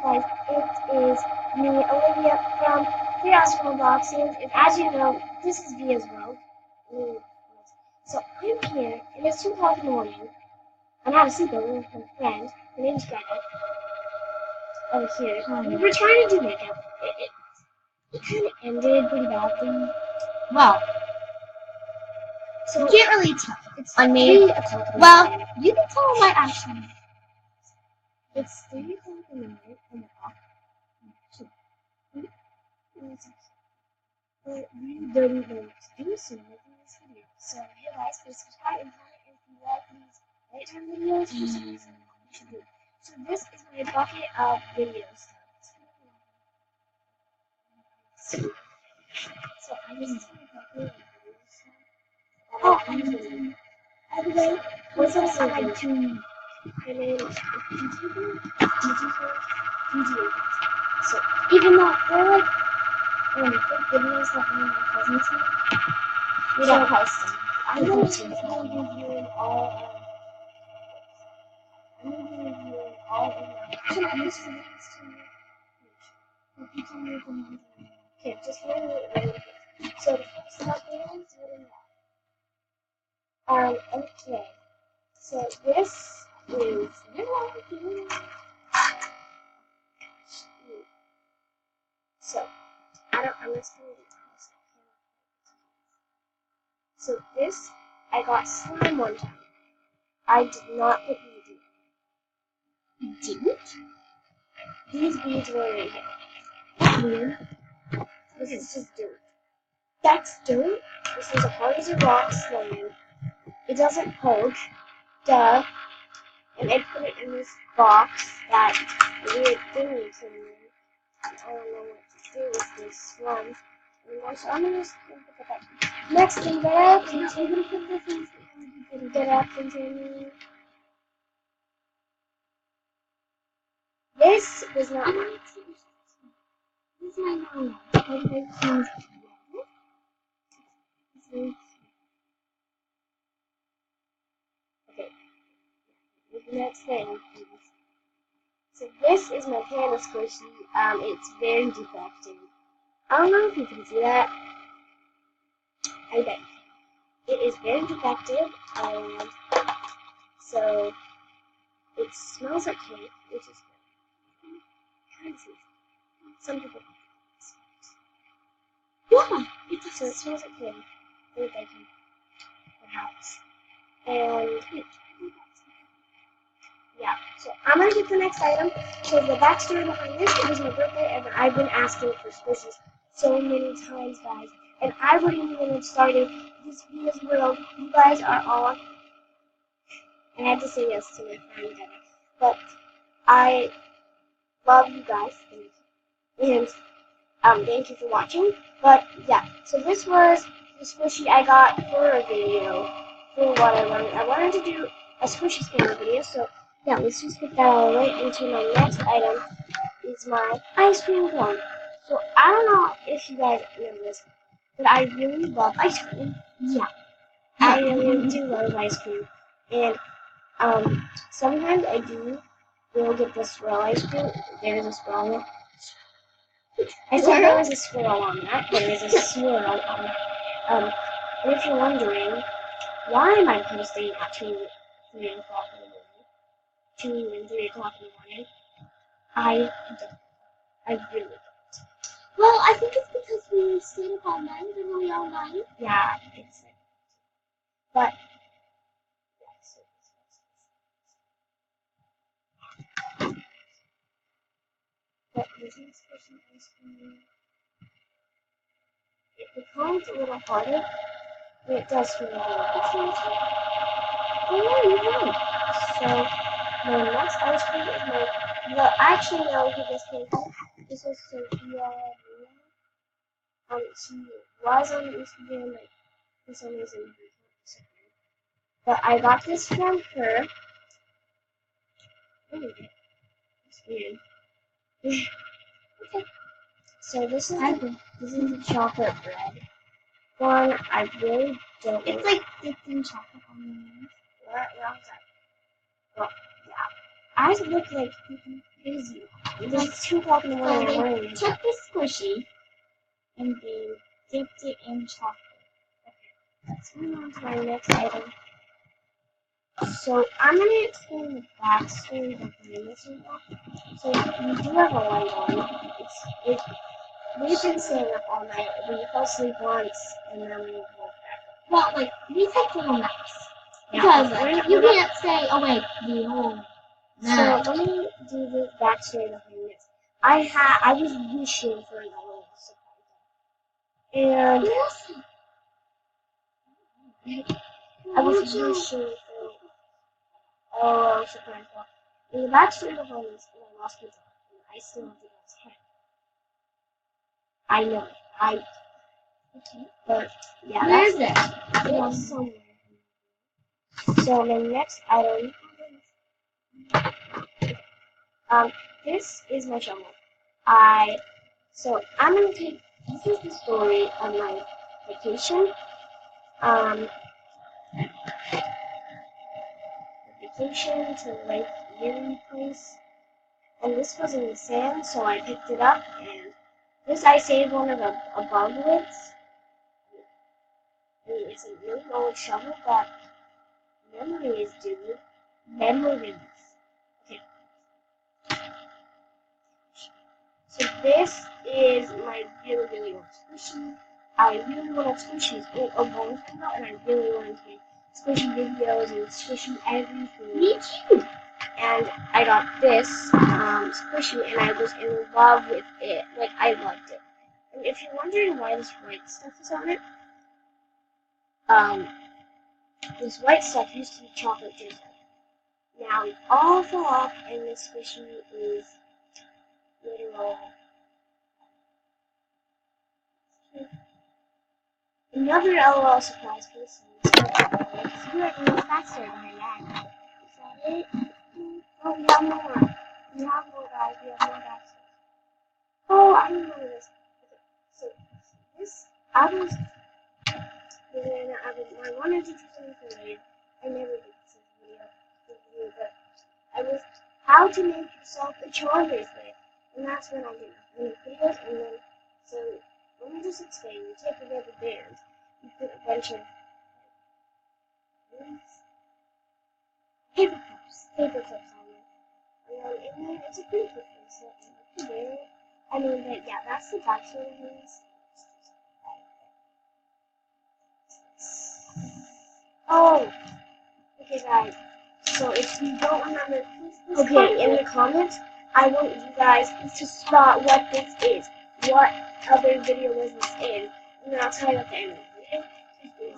guys, it is me, Olivia, from Free Astro Unboxings, and as you know, this is Via's world. So I'm here, and it's 2 o'clock in the morning. I'm out of sleep over with my friend. Her name's Greta. Over here. We were trying to do makeup. It kind of ended pretty badly. Well, So you can't really tell. it's I 3 mean, o'clock in the well, morning. you can tell my action. It's 3 o'clock in the morning. Oh my god. But we don't know what to do, so we're making this video. So, hey guys, please subscribe and comment if you like these nighttime videos for some reason. You should do it. So, this is my bucket of video stuff. So, I just have a bucket of video stuff. Oh, by the way, what's up, subscribe to me. My name is DG. So, even though they're like, good videos that me and my cousins make, we don't post them. I'm going to be reviewing all of Can I use the links to you? You can make them. Okay, just really quick. So the first up is okay. So this is so I'm just gonna do this. So this I got slime one time. I did not put beads in it. You didn't? These beads were in here. That's weird. This is just dirt. That's dirt? This is a hard as a rock slime. It doesn't poke. Duh. And I put it in this box that weird thing is in there. I don't know what to do with this slime. So I'm just gonna put that back. Next thing, get up. I'm gonna put the things that you can get up into. This was not my This is my mom. Okay. The next thing. So this is my panda squishy. It's very defective. I don't know if you can see that. I bet. It is very defective, and so it smells like cake, which is kind of sweet. Some people yeah, it does. So it smells like cake. Very baking, perhaps. And yeah, so I'm gonna get the next item. So the backstory behind this, it was my birthday, and I've been asking for squishies so many times, guys. And I wouldn't even have started this video's world. You guys are all. I had to say yes to my friend Debbie. But I love you guys. And thank you for watching. But yeah, so this was the squishy I got for a video. For what I wanted. I wanted to do a squishy scanner video, so yeah, let's just get that all right into my next item is my ice cream cone. So I don't know if you guys know this, but I really love ice cream. Yeah. I really do love ice cream. And sometimes I will get the swirl ice cream. There's a swirl on it. I said there was a swirl on that. There is a swirl on that. And if you're wondering, why am I posting at 2, 3 o'clock in the morning? 2 and 3 o'clock in the morning? I don't. I really don't. Well, I think it's because we stayed up all night and we all night. Yeah, it's like, but this is squishy ice cream. It becomes a little harder, but it does feel good. Oh, you're right. So my next ice cream is my. Well, I actually know who this came from. This is Sophia. She was on Instagram, like for some reason, but I got this from her. Oh, it's weird. Okay. So this is the chocolate bread one. I really don't. It's like dipped in chocolate on the What else? Well, yeah. Ours look like crazy. It's 2 o'clock in the morning. I'm So wearing they it. took the squishy and they dipped it in chocolate. Let's move on to my next item. So I'm going to explain the backstory behind this right now. So we do have a light on. We've been staying up all night. We fell asleep once and then we woke back Well, like, we take little naps. up. Because We're you not- can't stay awake the whole So night. let me do the backstory behind this. I was wishing for an LOL surprise. And Yes. I was wishing for LOL surprise. And the backstory behind this is I lost my job. And I still have the guy's head. I know. But yeah, Where is that's it? it's somewhere. So my next item, this is my shovel. So I'm gonna take. This is the story of my vacation. Vacation to Lake Erie place, and this was in the sand, so I picked it up. And this I saved one of a bug lids. It's a really old shovel, but memories, dude. Memories. Okay. So this is my really old squishy. I really wanted squishies a long time ago, and I really wanted to make squishy videos and squishy everything. Me too. And I got this squishy, and I was in love with it. Like, I loved it. And if you're wondering why this white stuff is on it, this white stuff used to be chocolate drizzle. Now it all fell off, and this squishy is literal. Another LOL surprise for the season. You already know the backstory behind that. Is that it? Oh, we have more. We have more, guys. We have more backstory. Oh, I remember this. Okay, so this, I wanted to do something related. I never did this video, but I was how to make yourself a charm bracelet. And that's when I did videos, and then, so, let me just explain. You take a rubber band, you put a bunch of paper clips on it. And then it's a pretty quick bracelet. And you can wear it. I mean, but yeah, that's the backstory of this. Oh, okay, guys. So if you don't remember, okay, in the comments, I want you guys to spot what this is. What other video was this in? And then I'll tell you at the end of the video.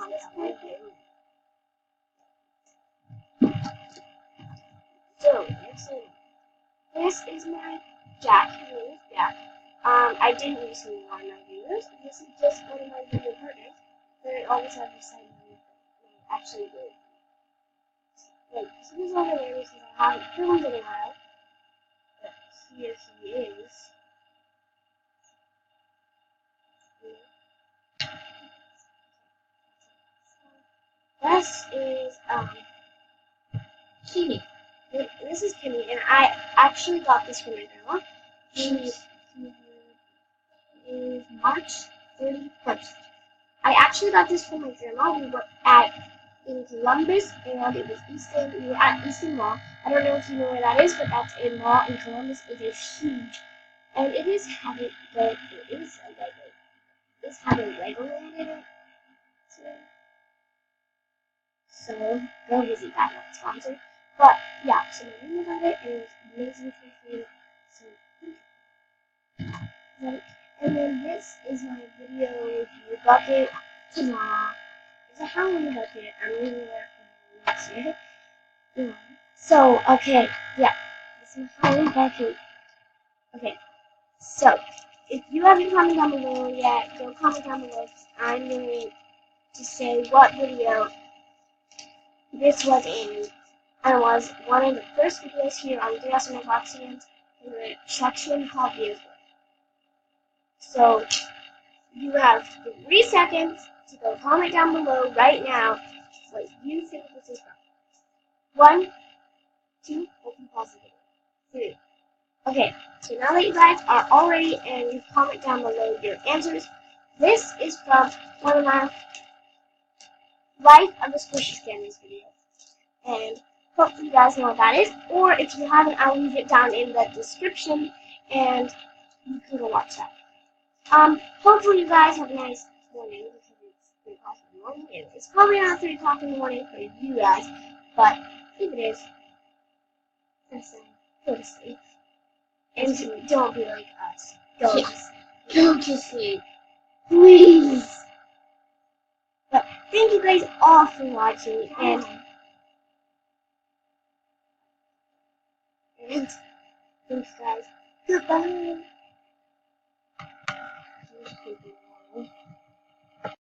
So, next thing. This is my Jack. His name is Jack. I didn't use him in one of my videos. This is just one of my video partners. But I always have this side of me. Actually, good. Like, he's over there because I haven't filmed in a while. But here he is. This is, Kimmy. This is Kimmy, and I actually got this from my grandma. She is March 31st. I actually got this from my grandma. We were in Columbus, and it was we were at Easton Mall. I don't know if you know where that is, but that's a mall in Columbus. It is huge, and it is having Legoland in it. So go visit that, not sponsored. But yeah, so my mom got it, and it was amazing for me. So thank you. And then this is my video review bucket. Ta-da! It's a Halloween bucket. I'm gonna wear it for next year. Yeah. So, okay, yeah. This is my Halloween bucket. Okay, so, if you haven't commented down below yet, go comment down below. I'm going to say what video this was in. And it was one of the first videos here on 3 Box Hands in the section called Videos. So, you have 3 seconds to go comment down below right now what you think this is from. 1, 2, open pause the video. 3, Okay, so now that you guys are all ready and you comment down below your answers, this is from one of my Life of the Squishy Scanners videos. And hopefully you guys know what that is. Or if you haven't, I'll leave it down in the description and you can go watch that. Hopefully you guys have a nice morning because it's 3 o'clock in the morning. And it's probably not 3 o'clock in the morning for you guys, but if it is, that's go to sleep. And don't be like us. Go to sleep. Please. But thank you guys all for watching and thanks guys. Goodbye.